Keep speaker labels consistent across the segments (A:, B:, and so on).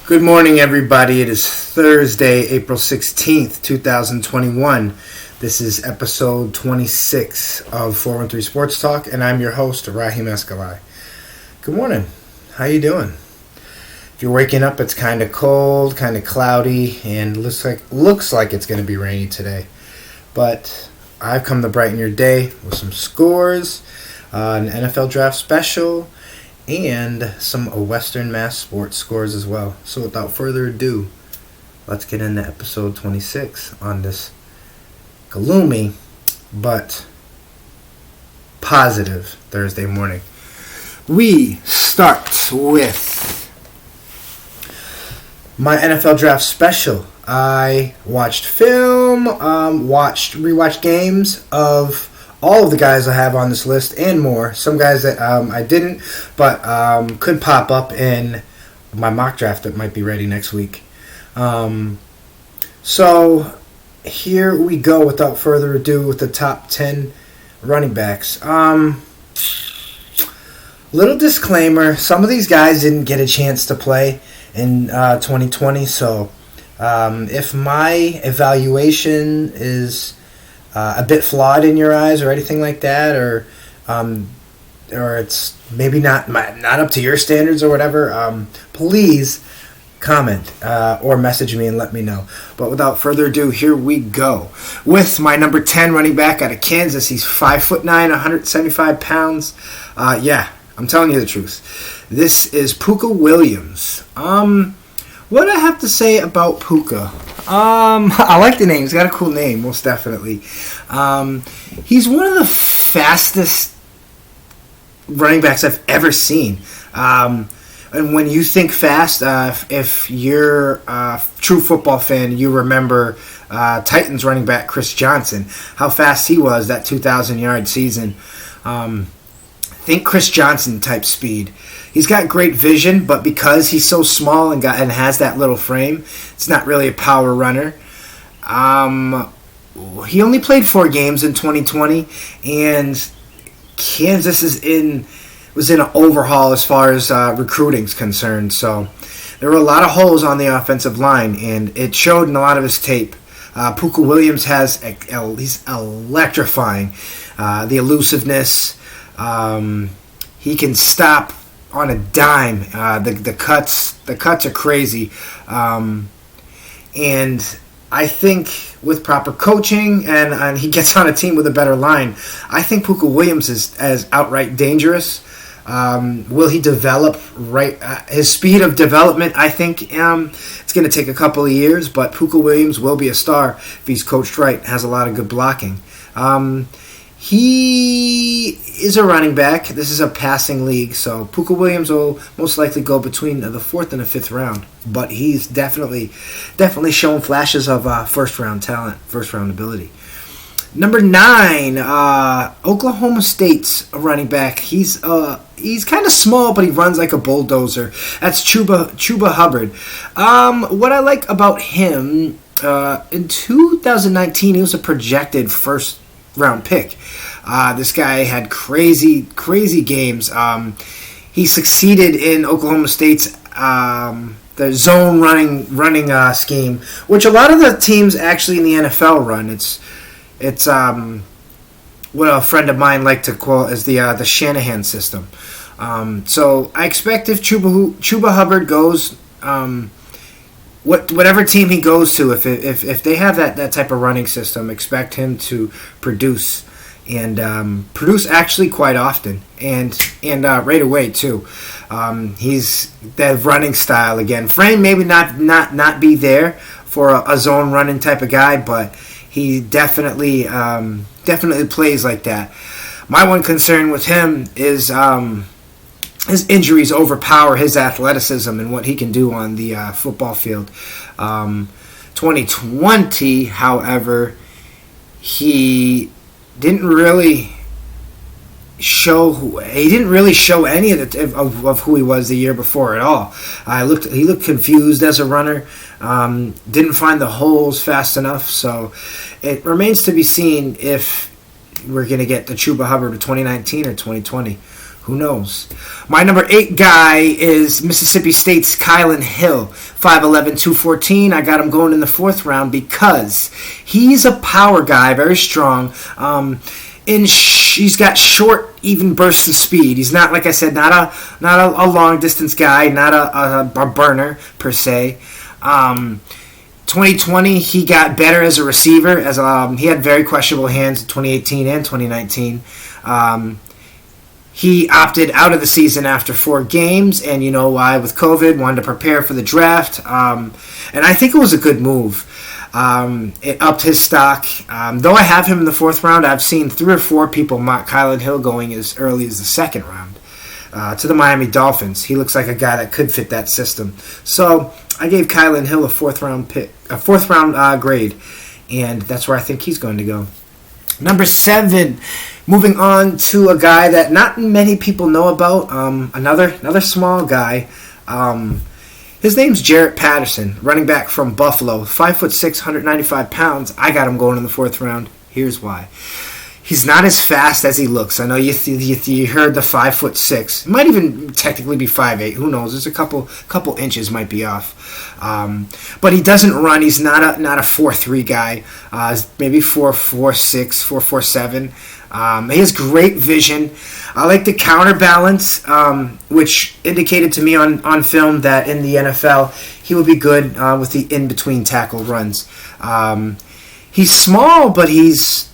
A: Good morning, everybody. It is Thursday, April 16th, 2021. This is episode 26 of 413 Sports Talk, and I'm your host, Rahim Escalay. Good morning. How you doing? If you're waking up, it's kind of cold, kind of cloudy, and looks like it's going to be rainy today. But I've come to brighten your day with some scores, an NFL draft special, and some Western Mass sports scores as well. So without further ado, let's get into episode 26 on this gloomy but positive Thursday morning. We start with my NFL draft special. I watched film, rewatched games of all of the guys I have on this list and more. Some guys that I didn't, but could pop up in my mock draft that might be ready next week. So here we go without further ado with the top 10 running backs. Little disclaimer, some of these guys didn't get a chance to play in 2020, so if my evaluation is a bit flawed in your eyes or anything like that, or it's maybe not up to your standards or whatever, please comment or message me and let me know. But without further ado, here we go with my number 10 running back out of Kansas. He's 5'9", 175 pounds. Yeah, I'm telling you the truth. This is Puka Williams. What do I have to say about Puka? I like the name. He's got a cool name, most definitely. He's one of the fastest running backs I've ever seen. And when you think fast, if you're a true football fan, you remember Titans running back Chris Johnson, how fast he was that 2,000-yard season. Think Chris Johnson type speed. He's got great vision, but because he's so small and has that little frame, it's not really a power runner. He only played 4 games in 2020, and Kansas was in an overhaul as far as recruiting's concerned. So there were a lot of holes on the offensive line, and it showed in a lot of his tape. Puka Williams he's electrifying. The elusiveness. He can stop on a dime. The cuts are crazy. And I think with proper coaching and he gets on a team with a better line, I think Puka Williams is as outright dangerous. Will he develop right? His speed of development, I think it's going to take a couple of years, but Puka Williams will be a star if he's coached right, has a lot of good blocking. He is a running back. This is a passing league, so Puka Williams will most likely go between the 4th and the 5th round. But he's definitely shown flashes of first-round talent, first-round ability. Number 9, Oklahoma State's running back. He's kind of small, but he runs like a bulldozer. That's Chuba Hubbard. What I like about him, in 2019, he was a projected first-round pick. This guy had crazy games. He succeeded in Oklahoma State's the zone running scheme, which a lot of the teams actually in the NFL run. It's what a friend of mine liked to call as the Shanahan system. So I expect if Chuba Hubbard goes, whatever team he goes to, if they have that type of running system, expect him to produce and produce actually quite often and right away too. He's that running style again. Frame maybe not be there for a zone running type of guy, but he definitely plays like that. My one concern with him is his injuries overpower his athleticism and what he can do on the football field. 2020, however, he didn't really show any of who he was the year before at all. He looked confused as a runner. Didn't find the holes fast enough. So it remains to be seen if we're going to get the Chuba Hubbard of 2019 or 2020. Who knows? My number 8 guy is Mississippi State's Kylan Hill, 5'11", 214. I got him going in the 4th round because he's a power guy, very strong. He's got short, even bursts of speed. He's not, like I said, not a long distance guy, not a burner per se. 2020, he got better as a receiver. As he had very questionable hands in 2018 and 2019. He opted out of the season after 4 games, and you know why? With COVID, wanted to prepare for the draft, and I think it was a good move. It upped his stock. Though I have him in the 4th round, I've seen 3 or 4 people mock Kylan Hill going as early as the 2nd round to the Miami Dolphins. He looks like a guy that could fit that system. So I gave Kylan Hill a 4th round pick, a 4th round grade, and that's where I think he's going to go. Number 7, moving on to a guy that not many people know about. Another small guy. His name's Jarrett Patterson, running back from Buffalo, 5'6", 195 pounds. I got him going in the 4th round. Here's why. He's not as fast as he looks. I know you heard the 5'6". It might even technically be 5'8". Who knows? There's a couple inches might be off. But he doesn't run. He's not a 4'3" guy. Maybe 4'6", 4'7". He has great vision. I like the counterbalance, which indicated to me on film that in the NFL he would be good with the in-between tackle runs. He's small, but he's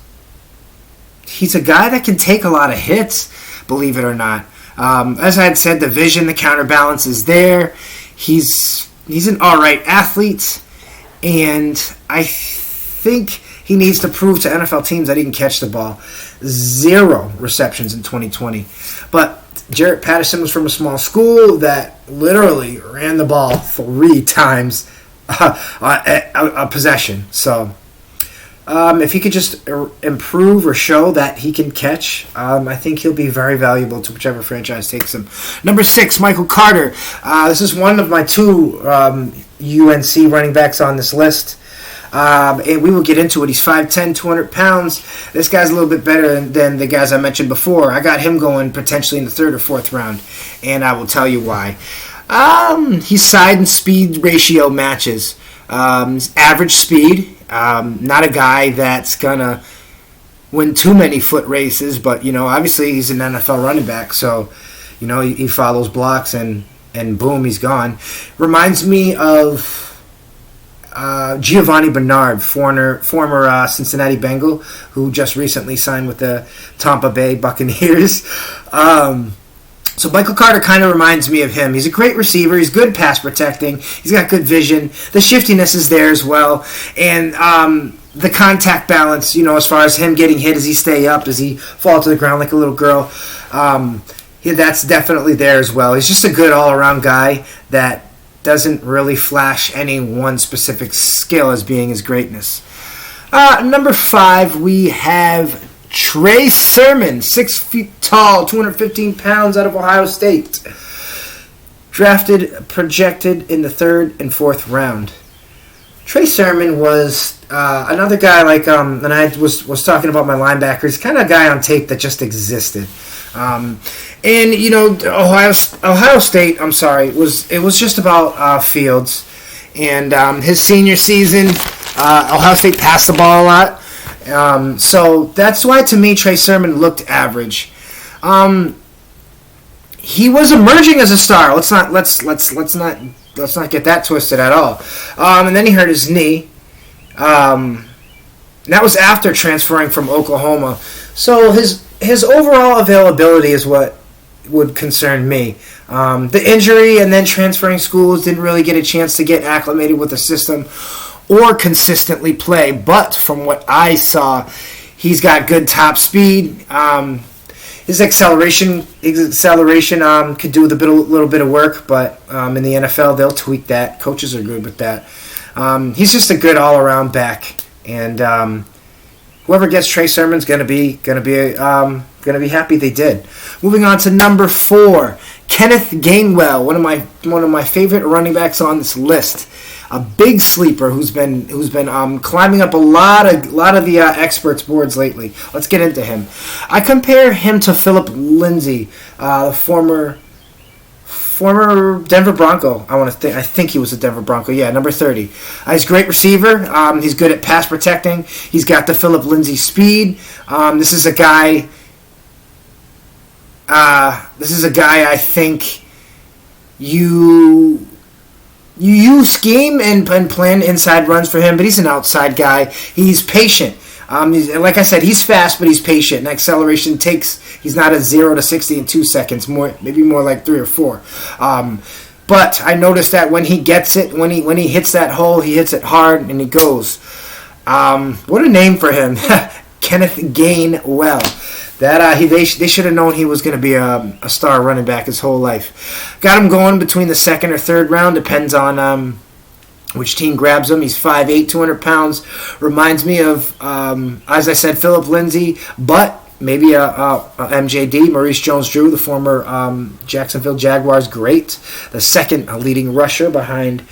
A: a guy that can take a lot of hits, believe it or not. As I had said, the vision, the counterbalance is there. He's an all-right athlete, and I think he needs to prove to NFL teams that he can catch the ball. 0 receptions in 2020. But Jarrett Patterson was from a small school that literally ran the ball 3 times a possession. So if he could just improve or show that he can catch, I think he'll be very valuable to whichever franchise takes him. Number 6, Michael Carter. This is one of my 2 UNC running backs on this list. And we will get into it. He's 5'10", 200 pounds. This guy's a little bit better than the guys I mentioned before. I got him going potentially in the 3rd or 4th round, and I will tell you why. His side and speed ratio matches. Average speed. Not a guy that's going to win too many foot races, but, obviously he's an NFL running back, so, he follows blocks and boom, he's gone. Reminds me of Giovanni Bernard, former Cincinnati Bengal, who just recently signed with the Tampa Bay Buccaneers. So Michael Carter kind of reminds me of him. He's a great receiver. He's good pass protecting. He's got good vision. The shiftiness is there as well. And the contact balance, as far as him getting hit, does he stay up? Does he fall to the ground like a little girl? That's definitely there as well. He's just a good all-around guy that doesn't really flash any one specific skill as being his greatness. Number 5, we have Trey Sermon, 6 feet tall, 215 pounds, out of Ohio State. Projected in the 3rd and 4th round. Trey Sermon was another guy like, and I was talking about my linebackers, kind of a guy on tape that just existed. And Ohio State, it was just about Fields, and his senior season, Ohio State passed the ball a lot, so that's why to me Trey Sermon looked average. He was emerging as a star. Let's not get that twisted at all. And then he hurt his knee. That was after transferring from Oklahoma. So his overall availability is what would concern me. The injury and then transferring schools didn't really get a chance to get acclimated with the system or consistently play. But from what I saw, he's got good top speed. His acceleration could do a little bit of work, but in the NFL they'll tweak that. Coaches are good with that. He's just a good all-around back, and whoever gets Trey Sermon's gonna be happy they did. Moving on to number 4, Kenneth Gainwell, one of my favorite running backs on this list. A big sleeper who's been climbing up a lot of the experts boards lately. Let's get into him. I compare him to Philip Lindsay, the former Denver Bronco. I think he was a Denver Bronco. Yeah, number 30. He's a great receiver. He's good at pass protecting. He's got the Philip Lindsay speed. This is a guy I think you scheme and plan inside runs for him, but he's an outside guy. He's patient. Like I said, he's fast, but he's patient. And acceleration he's not a 0 to 60 in 2 seconds, maybe more like 3 or 4. But I noticed that when he gets it, when he hits that hole, he hits it hard and he goes. What a name for him, Kenneth Gainwell. They should have known he was going to be a star running back his whole life. Got him going between the second or third round, depends on which team grabs him. He's 5'8", 200 pounds. Reminds me of, as I said, Philip Lindsay, but maybe a MJD, Maurice Jones-Drew, the former Jacksonville Jaguars great, the second leading rusher behind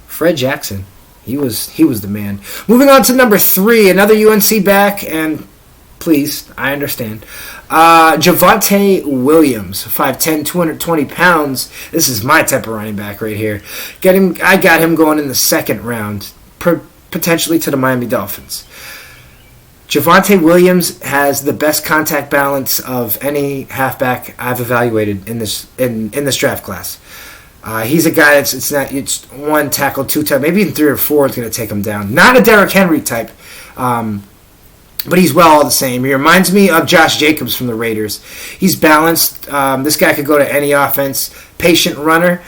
A: Fred Jackson. He was the man. Moving on to number 3, another UNC back, and please, I understand. Javonte Williams, 5'10", 220 pounds. This is my type of running back right here. I got him going in the second round, potentially to the Miami Dolphins. Javonte Williams has the best contact balance of any halfback I've evaluated in this draft class. He's a guy it's one tackle, 2 tackle, maybe even 3 or 4 is going to take him down. Not a Derrick Henry type. But he's well all the same. He reminds me of Josh Jacobs from the Raiders. He's balanced. This guy could go to any offense. Patient runner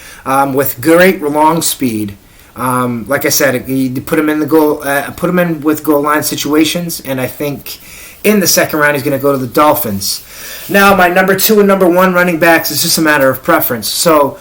A: with great long speed. Like I said, he put him in with goal line situations, and I think in the second round he's going to go to the Dolphins. Now my number 2 and number 1 running backs is just a matter of preference. So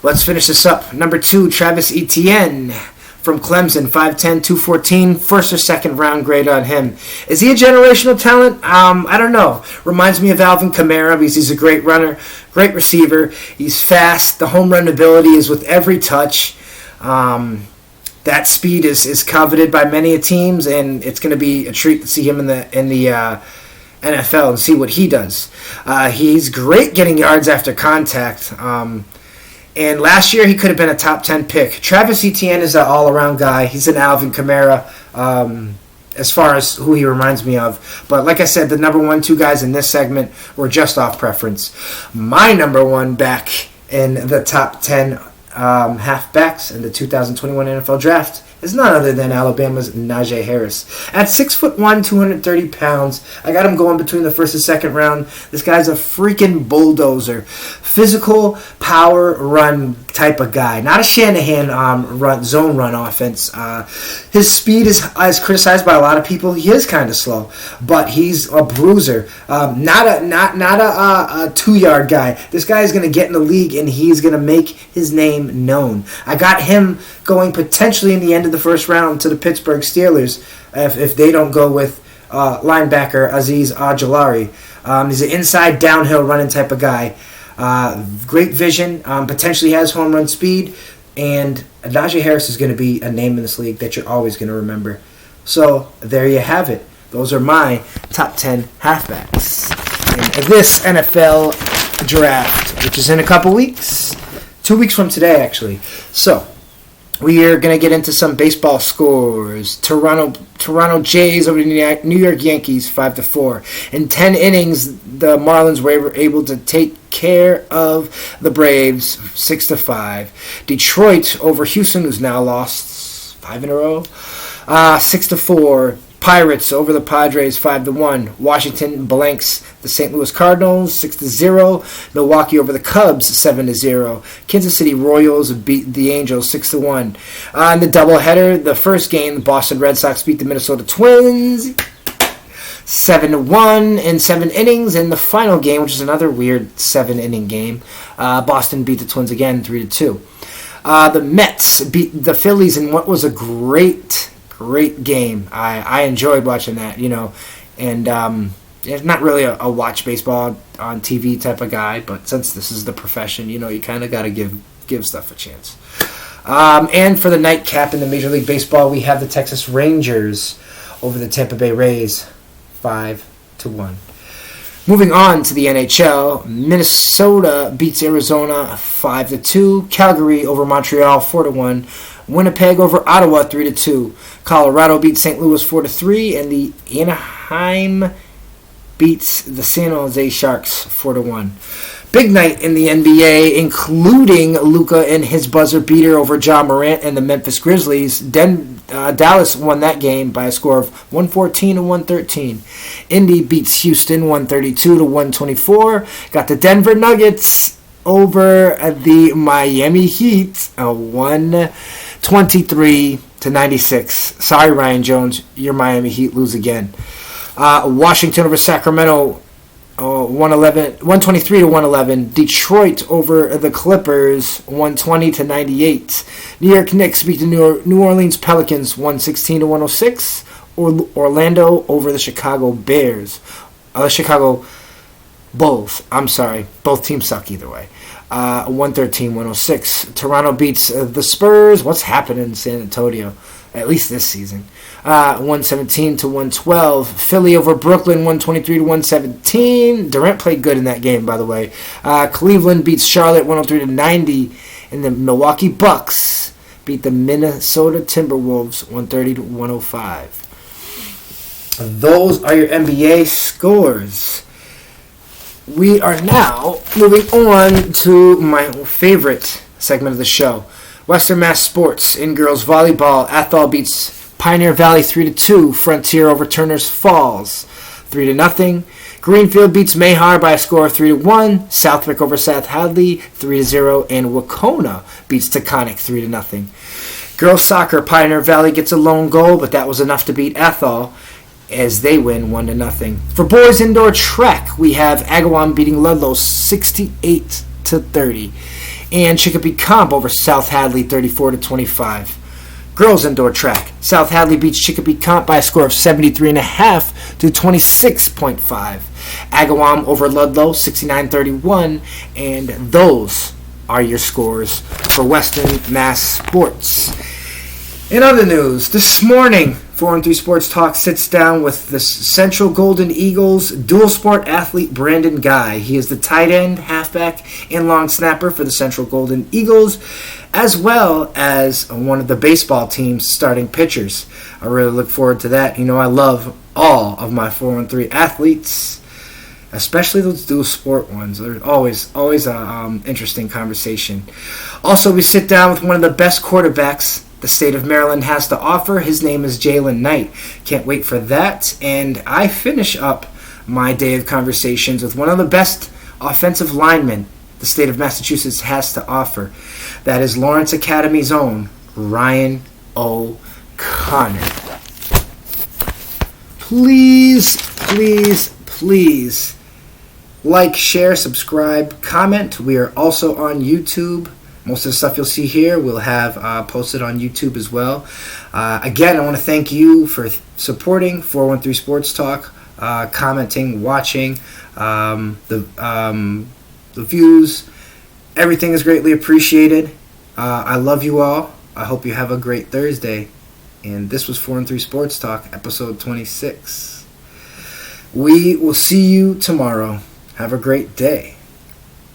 A: let's finish this up. Number 2, Travis Etienne from Clemson, 5'10", 214, first or second round grade on him. Is he a generational talent? I don't know. Reminds me of Alvin Kamara because he's a great runner, great receiver. He's fast. The home run ability is with every touch. That speed is coveted by many teams, and it's going to be a treat to see him in the NFL and see what he does. He's great getting yards after contact. And last year, he could have been a top 10 pick. Travis Etienne is an all-around guy. He's an Alvin Kamara as far as who he reminds me of. But like I said, the number 1, 2 guys in this segment were just off preference. My number 1 back in the top 10 halfbacks in the 2021 NFL Draft is none other than Alabama's Najee Harris. At 6'1", 230 pounds, I got him going between the first and second round. This guy's a freaking bulldozer. Physical, power, run type of guy. Not a Shanahan zone run offense. His speed is criticized by a lot of people. He is kind of slow, but he's a bruiser. Not a 2-yard guy. This guy is going to get in the league, and he's going to make his name known. I got him going potentially in the end of the first round to the Pittsburgh Steelers if they don't go with linebacker Azeez Ojulari. He's an inside downhill running type of guy. Great vision, potentially has home run speed, and Najee Harris is going to be a name in this league that you're always going to remember. So there you have it. Those are my top 10 halfbacks in this NFL draft, which is in a couple weeks. 2 weeks from today, actually. So we are going to get into some baseball scores. Toronto Jays over the New York Yankees, 5-4. In 10 innings, the Marlins were able to take care of the Braves, 6-5. Detroit over Houston, who's now lost 5 in a row, 6-4. Pirates over the Padres, 5-1. Washington blanks the St. Louis Cardinals, 6-0. Milwaukee over the Cubs, 7-0. Kansas City Royals beat the Angels, 6-1. In the doubleheader, the first game, the Boston Red Sox beat the Minnesota Twins, 7-1 in 7 innings. In the final game, which is another weird 7-inning game, Boston beat the Twins again, 3-2. The Mets beat the Phillies in what was a great Great game. I enjoyed watching that, and not really a watch baseball on TV type of guy, but since this is the profession, you kind of got to give stuff a chance. And for the nightcap in the Major League Baseball, we have the Texas Rangers over the Tampa Bay Rays, 5-1. Moving on to the NHL, Minnesota beats Arizona 5-2. Calgary over Montreal 4-1. Winnipeg over Ottawa 3-2. Colorado beats St. Louis 4-3, and the Anaheim beats the San Jose Sharks 4-1. Big night in the NBA, including Luka and his buzzer beater over Ja Morant and the Memphis Grizzlies. Dallas won that game by a score of 114-113. Indy beats Houston 132-124. Got the Denver Nuggets over the Miami Heat 123-96. Sorry, Ryan Jones, your Miami Heat lose again. Washington over Sacramento 123-111. Detroit over the Clippers 120-98. New York Knicks beat the New Orleans Pelicans 116-106. Orlando over the Chicago Bears. Chicago Bulls. I'm sorry. Both teams suck either way. 113-106. Toronto beats the Spurs. What's happening in San Antonio? At least this season. 117-112. Philly over Brooklyn, 123-117. Durant played good in that game, by the way. Cleveland beats Charlotte, 103-90. And the Milwaukee Bucks beat the Minnesota Timberwolves, 130-105. Those are your NBA scores. We are now moving on to my favorite segment of the show. Western Mass Sports in girls volleyball. Athol beats Pioneer Valley 3-2. Frontier over Turner's Falls 3-0. Greenfield beats Mayhar by a score of 3-1. Southwick over South Hadley 3-0. And Wacona beats Taconic 3-0. Girls soccer, Pioneer Valley gets a lone goal, but that was enough to beat Athol as they win 1-0. For boys indoor track, we have Agawam beating Ludlow 68-30. And Chicopee Comp over South Hadley 34-25. Girls indoor track. South Hadley beats Chicopee Comp by a score of 73.5 to 26.5. Agawam over Ludlow 69-31. And those are your scores for Western Mass Sports. In other news, this morning, 4-3 Sports Talk sits down with the Central Golden Eagles dual sport athlete Brandon Guy. He is the tight end, halfback, and long snapper for the Central Golden Eagles, as well as one of the baseball team's starting pitchers. I really look forward to that. I love all of my 4-3 athletes, especially those dual sport ones. They're always an interesting conversation. Also, we sit down with one of the best quarterbacks the state of Maryland has to offer. His name is Jalen Knight. Can't wait for that. And I finish up my day of conversations with one of the best offensive linemen the state of Massachusetts has to offer. That is Lawrence Academy's own Ryan O'Connor. Please like, share, subscribe, comment. We are also on YouTube. Most of the stuff you'll see here we'll have posted on YouTube as well. Again, I want to thank you for supporting 413 Sports Talk, commenting, watching, the views. Everything is greatly appreciated. I love you all. I hope you have a great Thursday. And this was 413 Sports Talk, episode 26. We will see you tomorrow. Have a great day.